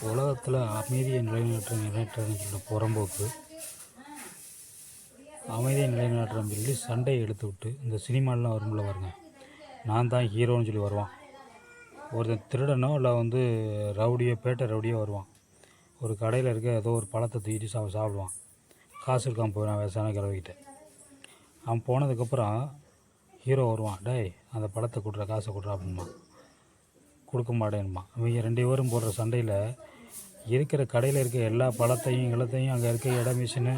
உலகத்தில் அமைதியை நிலைநாட்டுறன்னு சொல்ல புறம்போக்கு அமைதியை நிலைநாட்டுறன்னு சொல்லி சண்டையை எடுத்து விட்டு இந்த சினிமாலாம் வரும்ல பாருங்க, நான் தான் ஹீரோன்னு சொல்லி வருவான். ஒருத்தன் திருடனோ இல்லை ரவுடியோ பேட்டை ரவுடியோ வருவான். ஒரு கடையில் இருக்க ஏதோ ஒரு பழத்தை தூக்கிட்டு சாப்பிடுவான். காசு இருக்கான் போயிடான் வயசான கிழவிக்கிட்ட. அவன் போனதுக்கப்புறம் ஹீரோ வருவான், டேய் அந்த பழத்தை கொடுக்குற காசை கொடுறா அப்படின்மா. கொடுக்க மாட்டேன்மா. இவங்க 2 பேரும் போடுற சண்டையில் இருக்கிற கடையில் இருக்க எல்லா பழத்தையும் இளத்தையும் அங்கே இருக்க இட மிஷினு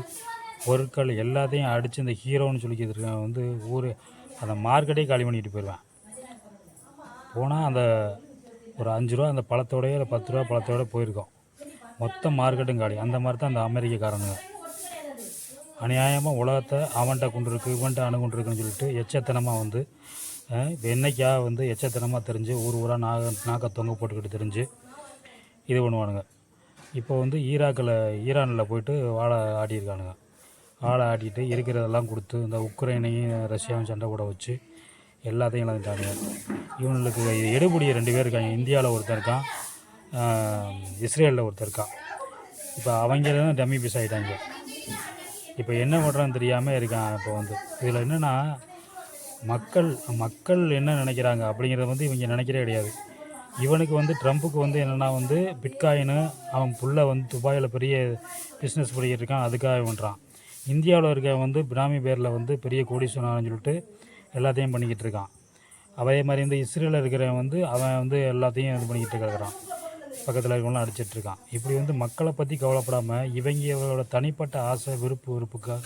பொருட்கள் எல்லாத்தையும் அடித்து இந்த ஹீரோன்னு சொல்லிக்கிட்டு இருக்கேன் ஊர் அந்த மார்க்கெட்டே காலி பண்ணிட்டு போயிடுவேன். போனால் அந்த ஒரு 5 ரூபா அந்த பழத்தோடையோ இல்லை 10 ரூபா பழத்தோட போயிருக்கோம். மொத்த மார்க்கெட்டும் காலி. அந்த மாதிரி தான் அந்த அமெரிக்கக்காரனுங்க அநியாயமாக உலகத்தை அவன்கிட்ட கொண்டு இருக்கு இவன்கிட்ட அணுகுண்டுருக்குன்னு சொல்லிட்டு எச்சத்தனமாக என்னைக்கா எச்சத்தனமாக தெரிஞ்சு ஊராக நாக்க தொங்க போட்டுக்கிட்டு தெரிஞ்சு இது பண்ணுவானுங்க. இப்போ ஈரானில் போயிட்டு வாழை ஆடியிருக்கானுங்க. வாழை ஆடிட்டு இருக்கிறதெல்லாம் கொடுத்து இந்த உக்ரைனையும் ரஷ்யாவும் சண்டை கூட வச்சு எல்லாத்தையும் இழந்துட்டானுங்க. இவனுக்கு எடுபடிய 2 பேர் இருக்காங்க. இந்தியாவில் ஒருத்தர் இருக்கான், இஸ்ரேலில் ஒருத்தர் இருக்கான். இப்போ அவங்க தான் டம்மி பீஸ் ஆகிட்டாங்க. இப்போ என்ன பண்ணுறான்னு தெரியாமல் இருக்கான். இப்போ இதில் என்னென்னா மக்கள் என்ன நினைக்கிறாங்க அப்படிங்கிறத இவங்க நினைக்கிறே கிடையாது. இவனுக்கு ட்ரம்ப்புக்கு என்னென்னா பிட்காயினு அவன் புள்ள துபாயில் பெரிய பிஸ்னஸ் பண்ணிக்கிட்டு இருக்கான், அதுக்காக பண்ணுறான். இந்தியாவில் இருக்க பிராமி பேரில் பெரிய கோடீஸ்வரன் சொல்லிட்டு எல்லாத்தையும் பண்ணிக்கிட்டு இருக்கான். அதே மாதிரி இஸ்ரேலில் இருக்கிறவன் அவன் எல்லாத்தையும் இது பண்ணிக்கிட்டு இருக்கிறான். பக்கத்தில் இருக்கவங்களாம் அடிச்சிட்ருக்கான். இப்படி மக்களை பற்றி கவலைப்படாமல் இவங்களோட தனிப்பட்ட ஆசை விருப்புக்காக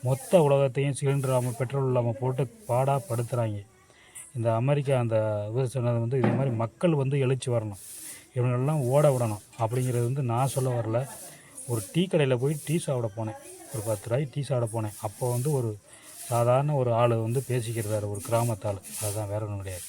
மொத்த உலகத்தையும் சிலிண்டர் இல்லாமல் பெட்ரோல் இல்லாமல் போட்டு பாடாப்படுத்துகிறாங்க. இந்த அமெரிக்கா அந்த சொன்னது இதே மாதிரி மக்கள் எழுச்சி வரணும், இவங்களெல்லாம் ஓட விடணும் அப்படிங்கிறது நான் சொல்ல வரல. ஒரு டீ கடையில் போய் டீ சாப்பிட போனேன். ஒரு 10 ரூபாய்க்கு டீ சாப்பிட போனேன். அப்போ ஒரு சாதாரண ஒரு ஆள் பேசிக்கிறதாரு, ஒரு கிராமத்தாள். அதுதான், வேற ஒன்றும் கிடையாது.